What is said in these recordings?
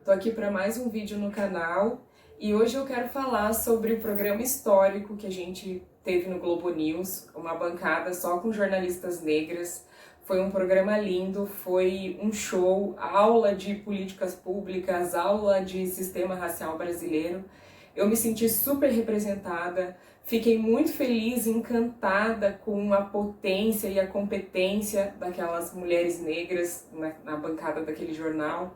Tô aqui para mais um vídeo no canal e hoje eu quero falar sobre o programa histórico que a gente teve no Globo News, uma bancada só com jornalistas negras. Foi um programa lindo, foi um show, aula de políticas públicas, aula de sistema racial brasileiro. Eu me senti super representada, fiquei muito feliz, encantada com a potência e a competência daquelas mulheres negras na bancada daquele jornal.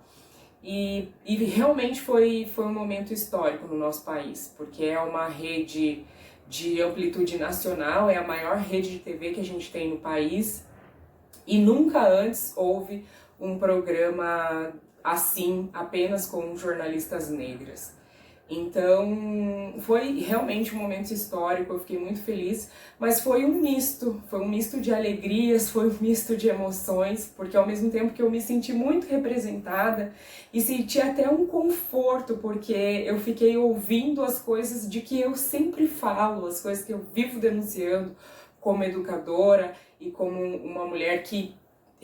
E realmente foi um momento histórico no nosso país, porque é uma rede de amplitude nacional, é a maior rede de TV que a gente tem no país, e nunca antes houve um programa assim, apenas com jornalistas negras. Então, foi realmente um momento histórico, eu fiquei muito feliz, mas foi um misto de alegrias, foi um misto de emoções, porque ao mesmo tempo que eu me senti muito representada e senti até um conforto, porque eu fiquei ouvindo as coisas de que eu sempre falo, as coisas que eu vivo denunciando como educadora e como uma mulher que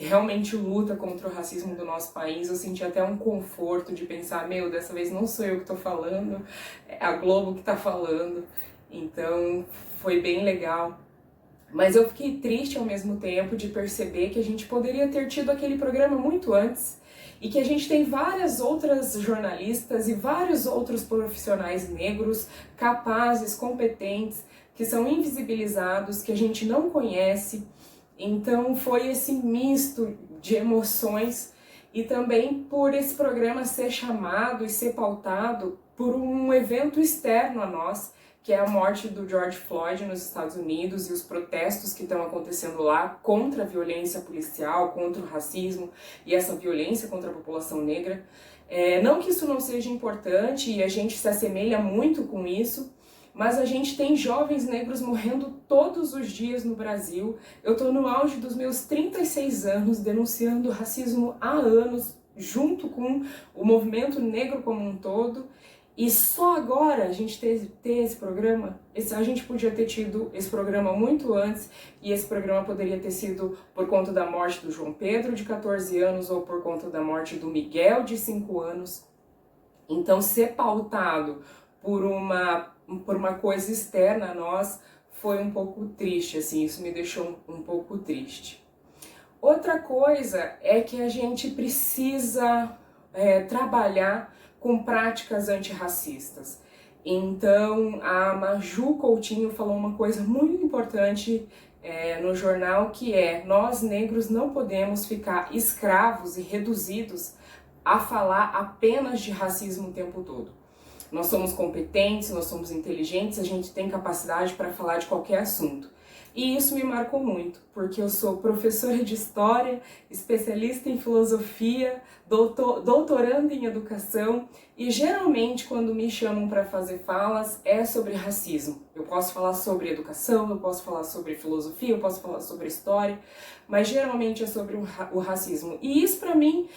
realmente luta contra o racismo do nosso país. Eu senti até um conforto de pensar, meu, dessa vez não sou eu que estou falando, é a Globo que está falando. Então foi bem legal. Mas eu fiquei triste ao mesmo tempo de perceber que a gente poderia ter tido aquele programa muito antes e que a gente tem várias outras jornalistas e vários outros profissionais negros capazes, competentes, que são invisibilizados, que a gente não conhece. Então foi esse misto de emoções e também por esse programa ser chamado e ser pautado por um evento externo a nós, que é a morte do George Floyd nos Estados Unidos e os protestos que estão acontecendo lá contra a violência policial, contra o racismo e essa violência contra a população negra. Não que isso não seja importante e a gente se assemelha muito com isso, mas a gente tem jovens negros morrendo todos os dias no Brasil. Eu estou no auge dos meus 36 anos denunciando racismo há anos, junto com o movimento negro como um todo. E só agora a gente ter esse programa, a gente podia ter tido esse programa muito antes, e esse programa poderia ter sido por conta da morte do João Pedro, de 14 anos, ou por conta da morte do Miguel, de 5 anos. Então, ser pautado por uma coisa externa a nós foi um pouco triste, assim, isso me deixou um pouco triste. Outra coisa é que a gente precisa trabalhar com práticas antirracistas. Então, a Maju Coutinho falou uma coisa muito importante no jornal, que é: nós negros não podemos ficar escravos e reduzidos a falar apenas de racismo o tempo todo. Nós somos competentes, nós somos inteligentes, a gente tem capacidade para falar de qualquer assunto. E isso me marcou muito, porque eu sou professora de História, especialista em Filosofia, doutoranda em Educação, e geralmente quando me chamam para fazer falas é sobre racismo. Eu posso falar sobre educação, eu posso falar sobre filosofia, eu posso falar sobre história, mas geralmente é sobre o racismo. E isso para mim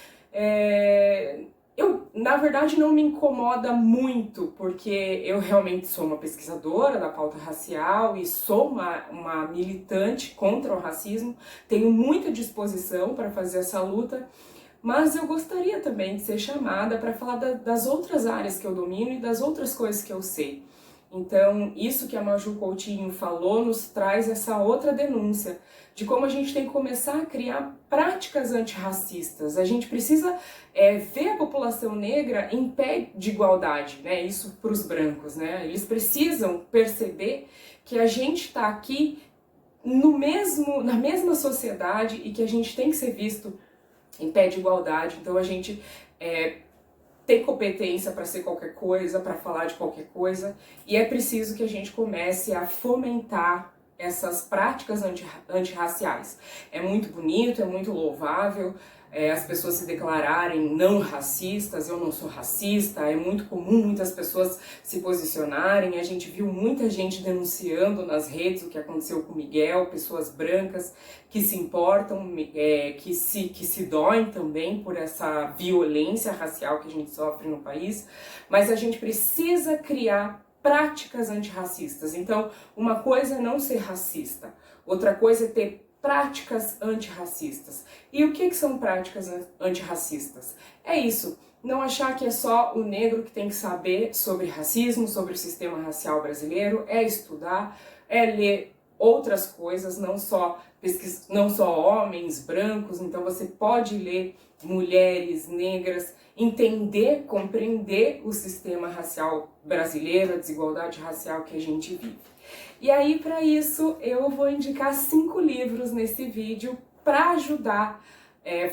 na verdade, não me incomoda muito, porque eu realmente sou uma pesquisadora da pauta racial e sou uma militante contra o racismo, tenho muita disposição para fazer essa luta, mas eu gostaria também de ser chamada para falar das outras áreas que eu domino e das outras coisas que eu sei. Então, isso que a Maju Coutinho falou nos traz essa outra denúncia de como a gente tem que começar a criar práticas antirracistas. A gente precisa ver a população negra em pé de igualdade, né? Isso para os brancos, né? Eles precisam perceber que a gente está aqui na mesma sociedade e que a gente tem que ser visto em pé de igualdade. Então a gente tem competência para ser qualquer coisa, para falar de qualquer coisa, e é preciso que a gente comece a fomentar essas práticas antirraciais. É muito bonito, é muito louvável as pessoas se declararem não racistas, eu não sou racista, é muito comum muitas pessoas se posicionarem, a gente viu muita gente denunciando nas redes o que aconteceu com o Miguel, pessoas brancas que se importam, que se doem também por essa violência racial que a gente sofre no país, mas a gente precisa criar práticas antirracistas. Então, uma coisa é não ser racista, outra coisa é ter práticas antirracistas. E o que são práticas antirracistas? É isso, não achar que é só o negro que tem que saber sobre racismo, sobre o sistema racial brasileiro, é estudar, é ler outras coisas, não só homens brancos. Então você pode ler mulheres negras, entender, compreender o sistema racial brasileiro, a desigualdade racial que a gente vive. E aí, para isso, eu vou indicar 5 livros nesse vídeo para ajudar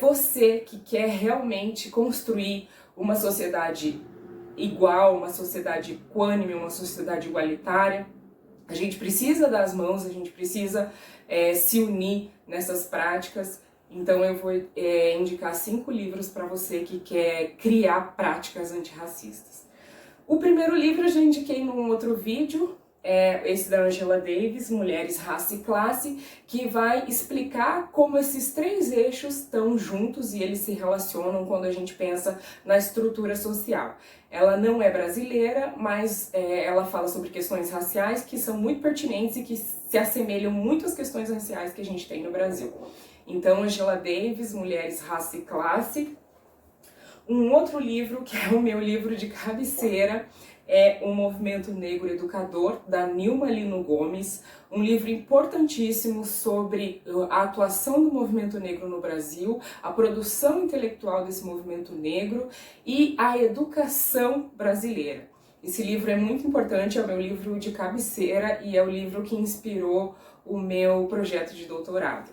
você que quer realmente construir uma sociedade igual, uma sociedade equânime, uma sociedade igualitária. A gente precisa das mãos, a gente precisa se unir nessas práticas. Então eu vou indicar 5 livros para você que quer criar práticas antirracistas. O primeiro livro eu já indiquei num outro vídeo, esse da Angela Davis, Mulheres, Raça e Classe, que vai explicar como esses 3 eixos estão juntos e eles se relacionam quando a gente pensa na estrutura social. Ela não é brasileira, mas ela fala sobre questões raciais que são muito pertinentes e que se assemelham muito às questões raciais que a gente tem no Brasil. Então, Angela Davis, Mulheres, Raça e Classe. Um outro livro, que é o meu livro de cabeceira, é O Movimento Negro Educador, da Nilma Lino Gomes, um livro importantíssimo sobre a atuação do movimento negro no Brasil, a produção intelectual desse movimento negro e a educação brasileira. Esse livro é muito importante, é o meu livro de cabeceira e é o livro que inspirou o meu projeto de doutorado.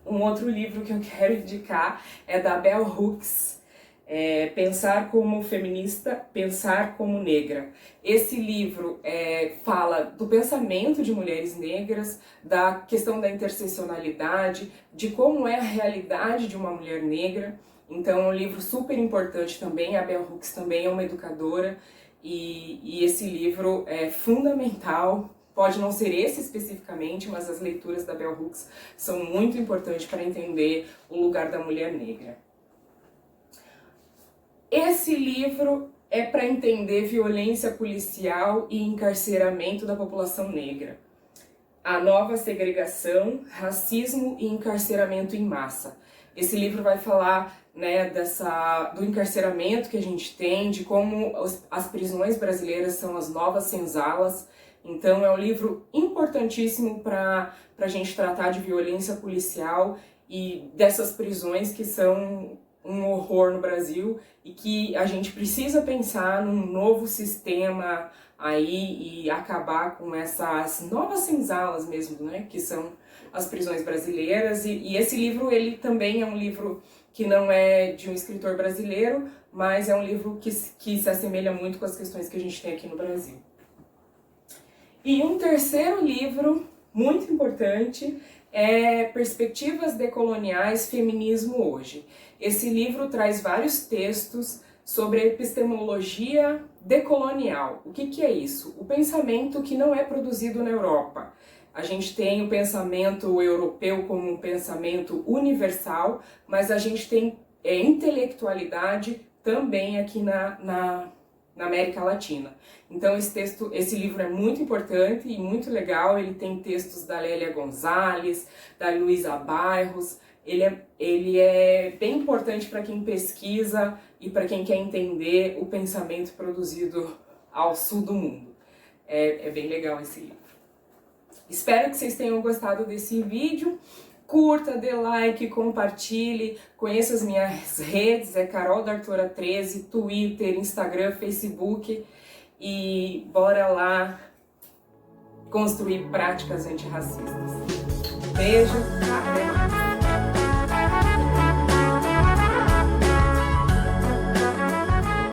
Um outro livro que eu quero indicar é da Bell Hooks, Pensar como Feminista, Pensar como Negra. Esse livro fala do pensamento de mulheres negras, da questão da interseccionalidade, de como é a realidade de uma mulher negra. Então é um livro super importante também. A Bell Hooks também é uma educadora e esse livro é fundamental. Pode não ser esse especificamente, mas as leituras da Bell Hooks são muito importantes para entender o lugar da mulher negra. Esse livro é para entender violência policial e encarceramento da população negra. A Nova Segregação, Racismo e Encarceramento em Massa. Esse livro vai falar do encarceramento que a gente tem, de como as prisões brasileiras são as novas senzalas. Então é um livro importantíssimo para a gente tratar de violência policial e dessas prisões que são um horror no Brasil e que a gente precisa pensar num novo sistema aí e acabar com essas novas senzalas mesmo, né, que são as prisões brasileiras. E esse livro, ele também é um livro que não é de um escritor brasileiro, mas é um livro que se assemelha muito com as questões que a gente tem aqui no Brasil. E um terceiro livro muito importante é Perspectivas Decoloniais, Feminismo Hoje. Esse livro traz vários textos sobre a epistemologia decolonial. O que é isso? O pensamento que não é produzido na Europa. A gente tem o pensamento europeu como um pensamento universal, mas a gente tem intelectualidade também aqui na América Latina. Então esse livro é muito importante e muito legal. Ele tem textos da Lélia Gonzalez, da Luísa Bairros. Ele é bem importante para quem pesquisa e para quem quer entender o pensamento produzido ao sul do mundo. É bem legal esse livro. Espero que vocês tenham gostado desse vídeo. Curta, dê like, compartilhe, conheça as minhas redes, Carol D'Artora 13, Twitter, Instagram, Facebook, e bora lá construir práticas antirracistas. Beijo, até mais!